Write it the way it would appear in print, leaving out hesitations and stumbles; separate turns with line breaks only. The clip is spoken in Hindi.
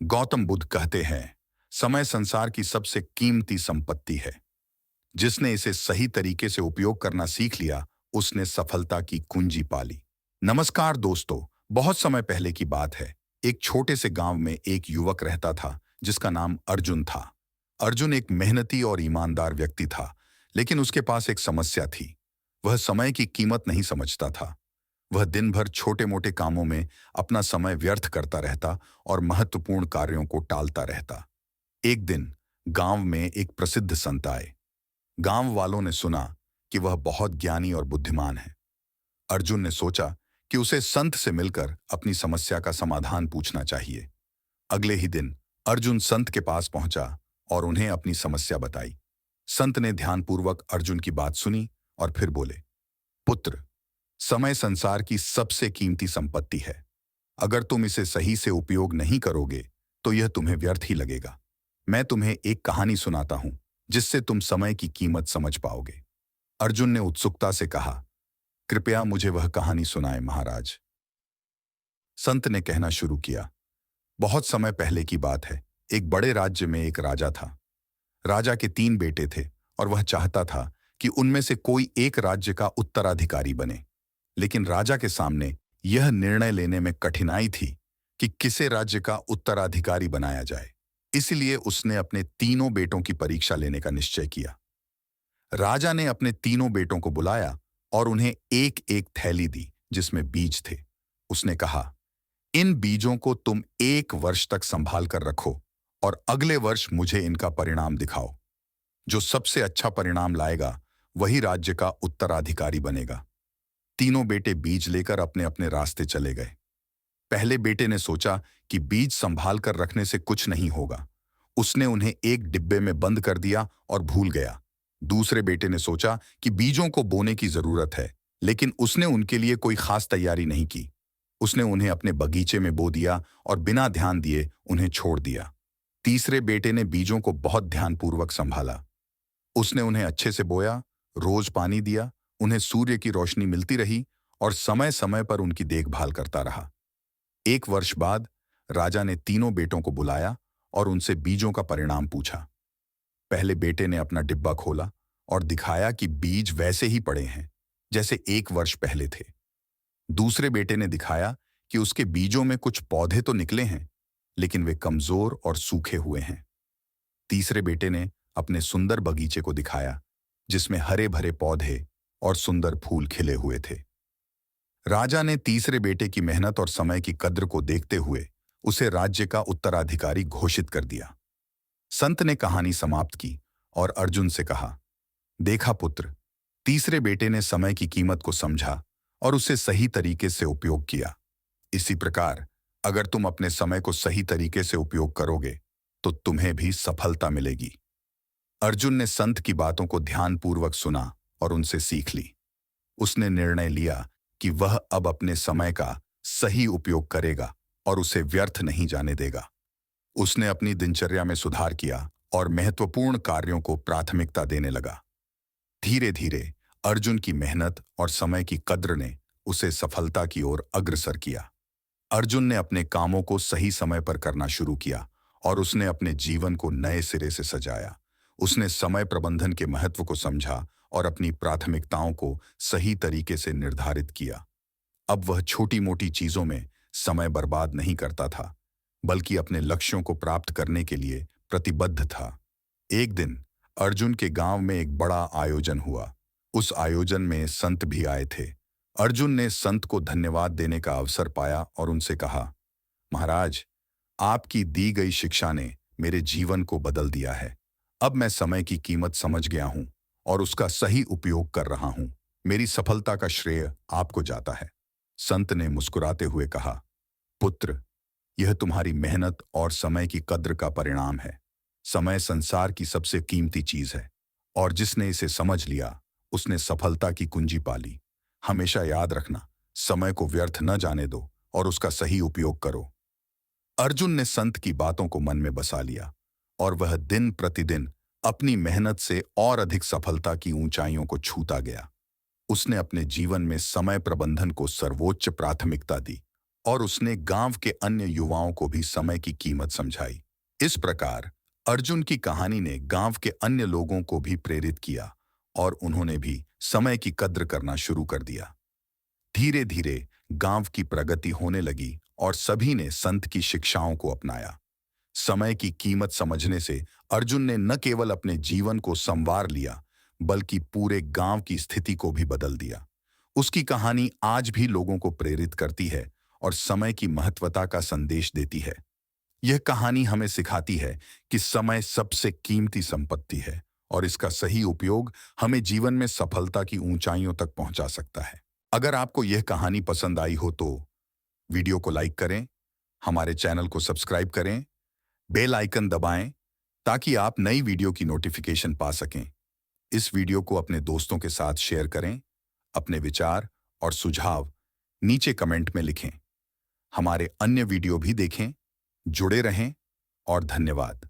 गौतम बुद्ध कहते हैं, समय संसार की सबसे कीमती संपत्ति है। जिसने इसे सही तरीके से उपयोग करना सीख लिया, उसने सफलता की कुंजी पाली। नमस्कार दोस्तों, बहुत समय पहले की बात है। एक छोटे से गांव में एक युवक रहता था जिसका नाम अर्जुन था। अर्जुन एक मेहनती और ईमानदार व्यक्ति था, लेकिन उसके पास एक समस्या थी। वह समय की कीमत नहीं समझता था। वह दिन भर छोटे मोटे कामों में अपना समय व्यर्थ करता रहता और महत्वपूर्ण कार्यों को टालता रहता। एक दिन गांव में एक प्रसिद्ध संत आए। गांव वालों ने सुना कि वह बहुत ज्ञानी और बुद्धिमान है। अर्जुन ने सोचा कि उसे संत से मिलकर अपनी समस्या का समाधान पूछना चाहिए। अगले ही दिन अर्जुन संत के पास पहुंचा और उन्हें अपनी समस्या बताई। संत ने ध्यानपूर्वक अर्जुन की बात सुनी और फिर बोले, पुत्र, समय संसार की सबसे कीमती संपत्ति है। अगर तुम इसे सही से उपयोग नहीं करोगे तो यह तुम्हें व्यर्थ ही लगेगा। मैं तुम्हें एक कहानी सुनाता हूं जिससे तुम समय की कीमत समझ पाओगे। अर्जुन ने उत्सुकता से कहा, कृपया मुझे वह कहानी सुनाएं महाराज। संत ने कहना शुरू किया, बहुत समय पहले की बात है। एक बड़े राज्य में एक राजा था। राजा के 3 बेटे थे और वह चाहता था कि उनमें से कोई एक राज्य का उत्तराधिकारी बने। लेकिन राजा के सामने यह निर्णय लेने में कठिनाई थी कि किसे राज्य का उत्तराधिकारी बनाया जाए। इसलिए उसने अपने तीनों बेटों की परीक्षा लेने का निश्चय किया। राजा ने अपने तीनों बेटों को बुलाया और उन्हें एक एक थैली दी जिसमें बीज थे। उसने कहा, इन बीजों को तुम 1 वर्ष तक संभाल कर रखो और अगले वर्ष मुझे इनका परिणाम दिखाओ। जो सबसे अच्छा परिणाम लाएगा वही राज्य का उत्तराधिकारी बनेगा। तीनों बेटे बीज लेकर अपने अपने रास्ते चले गए। पहले बेटे ने सोचा कि बीज संभाल कर रखने से कुछ नहीं होगा। उसने उन्हें एक डिब्बे में बंद कर दिया और भूल गया। दूसरे बेटे ने सोचा कि बीजों को बोने की जरूरत है, लेकिन उसने उनके लिए कोई खास तैयारी नहीं की। उसने उन्हें अपने बगीचे में बो दिया और बिना ध्यान दिए उन्हें छोड़ दिया। तीसरे बेटे ने बीजों को बहुत ध्यानपूर्वक संभाला। उसने उन्हें अच्छे से बोया, रोज पानी दिया, उन्हें सूर्य की रोशनी मिलती रही और समय समय पर उनकी देखभाल करता रहा। 1 वर्ष बाद राजा ने तीनों बेटों को बुलाया और उनसे बीजों का परिणाम पूछा। पहले बेटे ने अपना डिब्बा खोला और दिखाया कि बीज वैसे ही पड़े हैं जैसे 1 वर्ष पहले थे। दूसरे बेटे ने दिखाया कि उसके बीजों में कुछ पौधे तो निकले हैं, लेकिन वे कमजोर और सूखे हुए हैं। तीसरे बेटे ने अपने सुंदर बगीचे को दिखाया जिसमें हरे भरे पौधे और सुंदर फूल खिले हुए थे। राजा ने तीसरे बेटे की मेहनत और समय की कद्र को देखते हुए उसे राज्य का उत्तराधिकारी घोषित कर दिया। संत ने कहानी समाप्त की और अर्जुन से कहा, देखा पुत्र, तीसरे बेटे ने समय की कीमत को समझा और उसे सही तरीके से उपयोग किया। इसी प्रकार अगर तुम अपने समय को सही तरीके से उपयोग करोगे तो तुम्हें भी सफलता मिलेगी। अर्जुन ने संत की बातों को ध्यानपूर्वक सुना और उनसे सीख ली। उसने निर्णय लिया कि वह अब अपने समय का सही उपयोग करेगा और उसे व्यर्थ नहीं जाने देगा। उसने अपनी दिनचर्या में सुधार किया और महत्वपूर्ण कार्यों को प्राथमिकता देने लगा। धीरे धीरे अर्जुन की मेहनत और समय की कद्र ने उसे सफलता की ओर अग्रसर किया। अर्जुन ने अपने कामों को सही समय पर करना शुरू किया और उसने अपने जीवन को नए सिरे से सजाया। उसने समय प्रबंधन के महत्व को समझा और अपनी प्राथमिकताओं को सही तरीके से निर्धारित किया। अब वह छोटी मोटी चीजों में समय बर्बाद नहीं करता था, बल्कि अपने लक्ष्यों को प्राप्त करने के लिए प्रतिबद्ध था। एक दिन अर्जुन के गांव में एक बड़ा आयोजन हुआ। उस आयोजन में संत भी आए थे। अर्जुन ने संत को धन्यवाद देने का अवसर पाया और उनसे कहा, महाराज, आपकी दी गई शिक्षा ने मेरे जीवन को बदल दिया है। अब मैं समय की कीमत समझ गया हूं और उसका सही उपयोग कर रहा हूं। मेरी सफलता का श्रेय आपको जाता है। संत ने मुस्कुराते हुए कहा, पुत्र, यह तुम्हारी मेहनत और समय की कद्र का परिणाम है। समय संसार की सबसे कीमती चीज है और जिसने इसे समझ लिया उसने सफलता की कुंजी पाली। हमेशा याद रखना, समय को व्यर्थ न जाने दो और उसका सही उपयोग करो। अर्जुन ने संत की बातों को मन में बसा लिया और वह दिन प्रतिदिन अपनी मेहनत से और अधिक सफलता की ऊंचाइयों को छूता गया। उसने अपने जीवन में समय प्रबंधन को सर्वोच्च प्राथमिकता दी और उसने गांव के अन्य युवाओं को भी समय की कीमत समझाई। इस प्रकार अर्जुन की कहानी ने गांव के अन्य लोगों को भी प्रेरित किया और उन्होंने भी समय की कद्र करना शुरू कर दिया। धीरे धीरे गांव की प्रगति होने लगी और सभी ने संत की शिक्षाओं को अपनाया। समय की कीमत समझने से अर्जुन ने न केवल अपने जीवन को संवार लिया, बल्कि पूरे गांव की स्थिति को भी बदल दिया। उसकी कहानी आज भी लोगों को प्रेरित करती है और समय की महत्वता का संदेश देती है। यह कहानी हमें सिखाती है कि समय सबसे कीमती संपत्ति है और इसका सही उपयोग हमें जीवन में सफलता की ऊंचाइयों तक पहुंचा सकता है। अगर आपको यह कहानी पसंद आई हो तो वीडियो को लाइक करें, हमारे चैनल को सब्सक्राइब करें, बेल आइकन दबाएं ताकि आप नई वीडियो की नोटिफिकेशन पा सकें। इस वीडियो को अपने दोस्तों के साथ शेयर करें। अपने विचार और सुझाव नीचे कमेंट में लिखें। हमारे अन्य वीडियो भी देखें। जुड़े रहें और धन्यवाद।